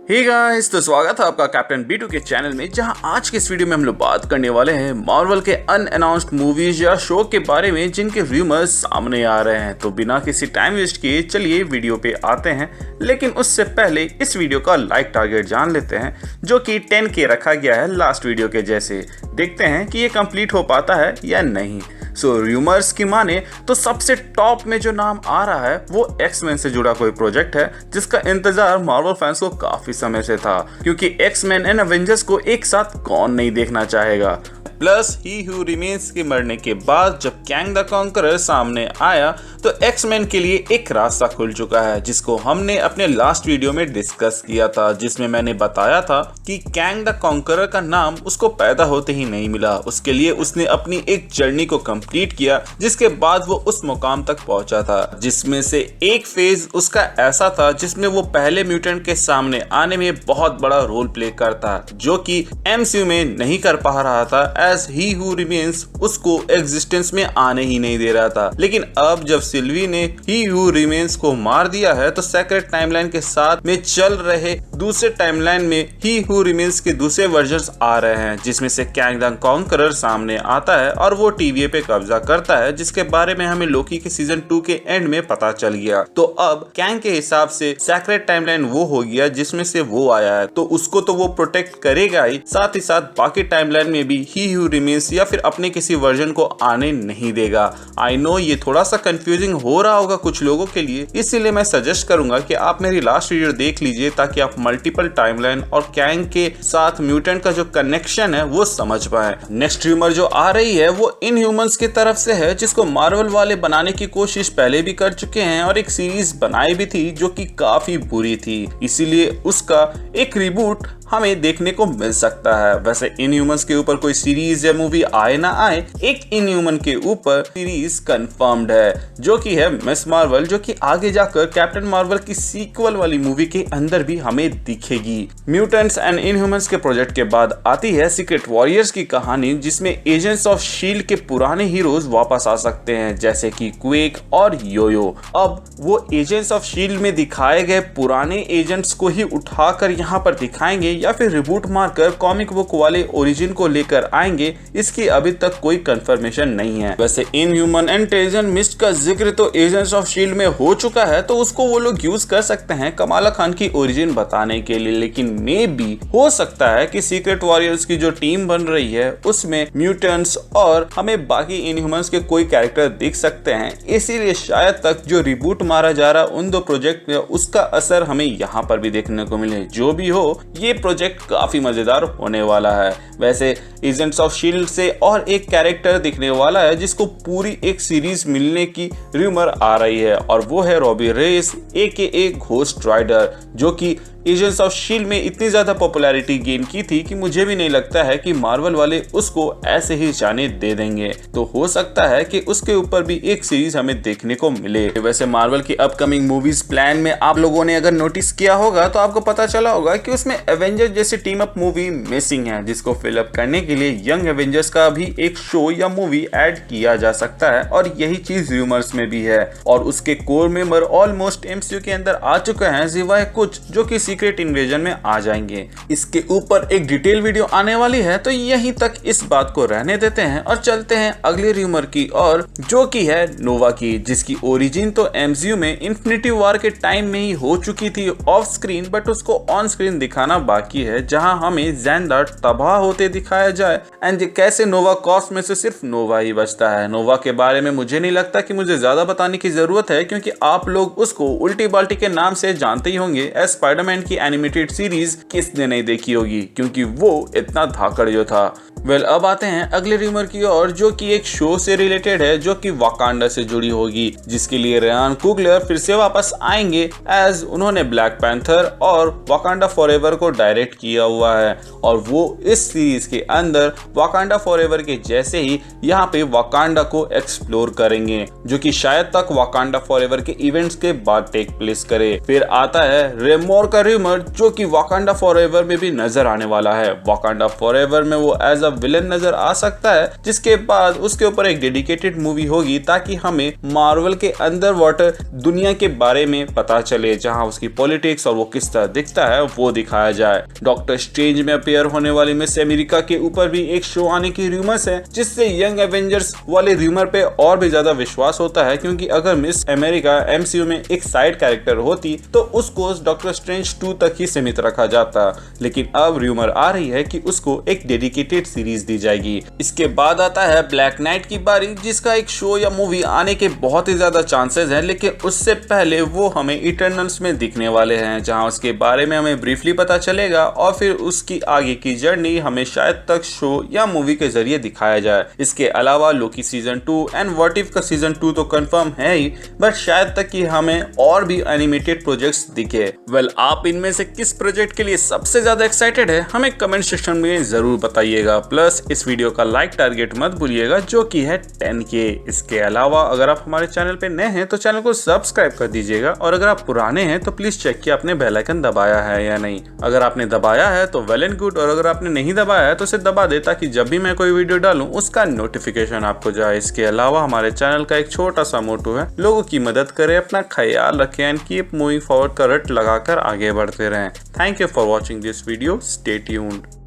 Hey guys, तो स्वागत है आपका कैप्टन B2 के चैनल में, जहां आज के इस वीडियो में हम लोग बात करने वाले हैं मार्वल के अनअनाउंस्ड मूवीज या शो के बारे में जिनके रूमर्स सामने आ रहे हैं। तो बिना किसी टाइम वेस्ट किए चलिए वीडियो पे आते हैं, लेकिन उससे पहले इस वीडियो का लाइक टारगेट जान लेते हैं, जो कि 10K रखा गया है लास्ट वीडियो के जैसे। देखते हैं कि ये कंप्लीट हो पाता है या नहीं। रूमर्स की माने तो सबसे टॉप में जो नाम आ रहा है वो एक्समैन से जुड़ा कोई प्रोजेक्ट है, जिसका इंतजार मार्वल फैंस को काफी समय से था, क्योंकि एक्समैन एंड एवेंजर्स को एक साथ कौन नहीं देखना चाहेगा। प्लस ही हू रिमेन्स के मरने के बाद जब कैंग द कॉन्करर सामने आया तो एक्समैन के लिए एक रास्ता खुल चुका है, जिसको हमने अपने लास्ट वीडियो में डिस्कस किया था, जिसमें मैंने बताया था कि कैंग द कॉन्करर का नाम उसको पैदा होते ही नहीं मिला। उसके लिए उसने अपनी एक जर्नी को कंप्लीट किया, जिसके बाद वो उस मुकाम तक पहुंचा था, जिसमें से एक फेज उसका ऐसा था जिसमें वो पहले म्यूटेंट के सामने आने में बहुत बड़ा रोल प्ले करता, जो कि MCU में नहीं कर पा रहा था, एज ही हू रिमेन्स उसको एग्जिस्टेंस में आने ही नहीं दे रहा था। लेकिन अब जब सिल्वी ने ही हू रिमेन्स को मार दिया है तो सेक्रेट टाइमलाइन के साथ में चल रहे दूसरे टाइमलाइन में ही हू रिमेन्स के दूसरे वर्जन्स आ रहे हैं, जिसमें से कैंग द कॉन्करर सामने आता है और वो TVA पे कब्जा करता है, जिसके बारे में हमें लोकी के सीजन 2 के एंड में पता चल गया। तो अब कैंग के हिसाब से सेक्रेट टाइमलाइन वो हो गया जिसमें से वो आया है, तो उसको तो वो प्रोटेक्ट करेगा ही, साथ ही साथ बाकी टाइमलाइन में भी ही हू रिमेन्स या फिर अपने किसी वर्जन को आने नहीं देगा। आई नो ये थोड़ा सा कंफ्यूजिंग हो रहा होगा कुछ लोगों के लिए, इसीलिए मैं सजेस्ट करूंगा कि आप मेरी लास्ट वीडियो देख लीजिए, ताकि आप मल्टीपल टाइमलाइन और कैंग के साथ म्यूटेंट का जो कनेक्शन है वो समझ पाए। नेक्स्ट रूमर जो आ रही है वो इनह्यूमन्स की तरफ से है, जिसको मार्वल वाले बनाने की कोशिश पहले भी कर चुके हैं और एक सीरीज बनाई भी थी जो कि काफी बुरी थी, इसीलिए उसका एक रिबूट हमें देखने को मिल सकता है। वैसे इनह्यूमन्स के ऊपर कोई सीरीज या मूवी आए ना आए, एक इनह्यूमन के ऊपर सीरीज कंफर्म्ड है, जो कि है मिस मार्वल, जो कि आगे जाकर कैप्टन मार्वल की सीक्वल वाली मूवी के अंदर भी हमें दिखेगी। म्यूटेंट्स एंड इनह्यूमन्स के प्रोजेक्ट के बाद आती है सीक्रेट वॉरियर्स की कहानी, जिसमें एजेंट्स ऑफ शील्ड के पुराने हीरोज वापस आ सकते हैं, जैसे कि क्वेक और योयो। अब वो एजेंट्स ऑफ शील्ड में दिखाए गए पुराने एजेंट्स को ही उठाकर यहाँ पर दिखाएंगे या फिर रिबूट मारकर कॉमिक बुक वाले ओरिजिन को लेकर आएंगे, इसकी अभी तक कोई कंफर्मेशन नहीं है। वैसे इनह्यूमन एंड एजेंट मिस्ट का जिक्र तो एजेंट्स ऑफ शील्ड में हो चुका है, तो उसको वो लोग यूज कर सकते हैं कमाला खान की ओरिजिन बताने के लिए, लेकिन मे बी हो सकता है कि सीक्रेट वॉरियर्स की जो टीम बन रही है उसमें म्यूटेंट्स और हमें बाकी इनह्यूमन्स के कोई कैरेक्टर दिख सकते हैं, इसीलिए शायद तक जो रिबूट मारा जा रहा उन दो प्रोजेक्ट में उसका असर हमें यहाँ पर भी देखने को मिले। जो भी हो, ये प्रोजेक्ट काफी मजेदार होने वाला है। वैसे एजेंट्स ऑफ शील्ड से और एक कैरेक्टर दिखने वाला है जिसको पूरी एक सीरीज मिलने की रूमर आ रही है, और वो है Robbie Reyes AKA ghost rider, जो कि एजेंट्स ऑफ शील्ड में इतनी ज्यादा पॉपुलैरिटी गेन की थी कि मुझे भी नहीं लगता है कि मार्वल वाले उसको ऐसे ही जाने दे देंगे। तो हो सकता है कि उसके ऊपर भी एक सीरीज हमें देखने को मिले। वैसे मार्वल की अपकमिंग मूवीज प्लान में आप लोगों ने अगर नोटिस किया होगा तो आपको पता चला होगा कि उसमें एवेंजर्स जैसी टीम अप मूवी मिसिंग है, जिसको फिलअप करने के लिए यंग एवेंजर्स का भी एक शो या मूवी ऐड किया जा सकता है, और यही चीज रूमर्स में भी है। और उसके कोर मेंबर ऑलमोस्ट MCU के अंदर आ चुके हैं, सिवाय कुछ जो कि सीक्रेट इन्वेजन में आ जाएंगे। इसके ऊपर एक डिटेल वीडियो आने वाली है, तो यहीं तक इस बात को रहने देते हैं और चलते हैं अगले रूमर की और, जो कि है नोवा की, जिसकी ओरिजिन तो MCU में इन्फिनिटी वॉर के टाइम में ही हो चुकी थी ऑफ स्क्रीन, बट उसको ऑन स्क्रीन दिखाना बाकी है, जहां हमें ज़ेंडा तबाह होते दिखाया जाए एंड कैसे नोवा कॉस्ट में से सिर्फ नोवा ही बचता है। नोवा के बारे में मुझे नहीं लगता कि मुझे ज्यादा बताने की जरूरत है, क्योंकि आप लोग उसको उल्टी बाल्टी के नाम से जानते ही होंगे। स्पाइडरमैन की एनिमेटेड सीरीज किसने नहीं देखी होगी, क्योंकि वो इतना धाकड़ जो था। अब आते हैं अगले रूमर की ओर, जो कि एक शो से रिलेटेड है, जो कि वाकांडा से जुड़ी होगी, जिसके लिए रायन कुगलर फिर से वापस आएंगे, एज उन्होंने ब्लैक पैंथर और वाकांडा फॉरएवर को डायरेक्ट किया हुआ है, और वो इस सीरीज के अंदर वाकांडा फॉरएवर के जैसे ही यहाँ पे वाकांडा को एक्सप्लोर करेंगे, जो कि शायद तक वाकांडा फॉरएवर के इवेंट्स के बाद टेक प्लेस करे। फिर आता है रेमोर का रूमर, जो कि वाकांडा फॉरएवर में भी नजर आने वाला है। वाकांडा फॉरएवर में वो एज विलन नजर आ सकता है, जिसके बाद उसके ऊपर एक डेडिकेटेड मूवी होगी ताकि हमें मार्वल के अंडर वाटर दुनिया के बारे में पता चले, जहां उसकी पॉलिटिक्स और वो किस तरह दिखता है वो दिखाया जाए। डॉक्टर स्ट्रेंज में अपीयर होने वाली मिस अमेरिका के ऊपर भी एक शो आने की रूमर्स है, जिससे यंग एवेंजर्स वाले रूमर पे और भी ज्यादा विश्वास होता है, क्योंकि अगर मिस अमेरिका एमसीयू में एक साइड कैरेक्टर होती तो उसको डॉक्टर स्ट्रेंज 2 तक ही सीमित रखा जाता, लेकिन अब रूमर आ रही है कि उसको एक डेडिकेटेड सीरीज दी जाएगी। इसके बाद आता है ब्लैक नाइट की बारी, जिसका एक शो या मूवी आने के बहुत ही ज्यादा चांसेस हैं, लेकिन उससे पहले वो हमें इटर्नल्स में दिखने वाले हैं, जहां उसके बारे में हमें ब्रीफली पता चलेगा और फिर उसकी आगे की जर्नी हमें शायद तक शो या मूवी के जरिए दिखाया जाए। इसके अलावा Loki season 2 and what if का सीजन 2 तो कंफर्म है ही, बट शायद तक कि हमें और भी एनिमेटेड प्रोजेक्ट्स दिखे। आप इनमें से किस प्रोजेक्ट के लिए सबसे ज्यादा एक्साइटेड है हमें कमेंट सेक्शन में जरूर बताइएगा। प्लस इस वीडियो का लाइक टारगेट मत भूलिएगा, जो कि है 10K। इसके अलावा अगर आप हमारे चैनल पे नए हैं तो चैनल को सब्सक्राइब कर दीजिएगा, और अगर आप पुराने हैं तो प्लीज चेक कि आपने बेल आइकन दबाया है या नहीं। अगर आपने दबाया है तो वेल एंड गुड, और अगर आपने नहीं दबाया है तो उसे दबा दे, ताकि जब भी मैं कोई वीडियो डालूं उसका नोटिफिकेशन आपको जाए। इसके अलावा हमारे चैनल का एक छोटा सा मोटो है, लोगों की मदद करें, अपना ख्याल रखें एंड कीप मूविंग फॉरवर्ड का रट लगाकर आगे बढ़ते रहें। Thank you for watching this video, stay tuned.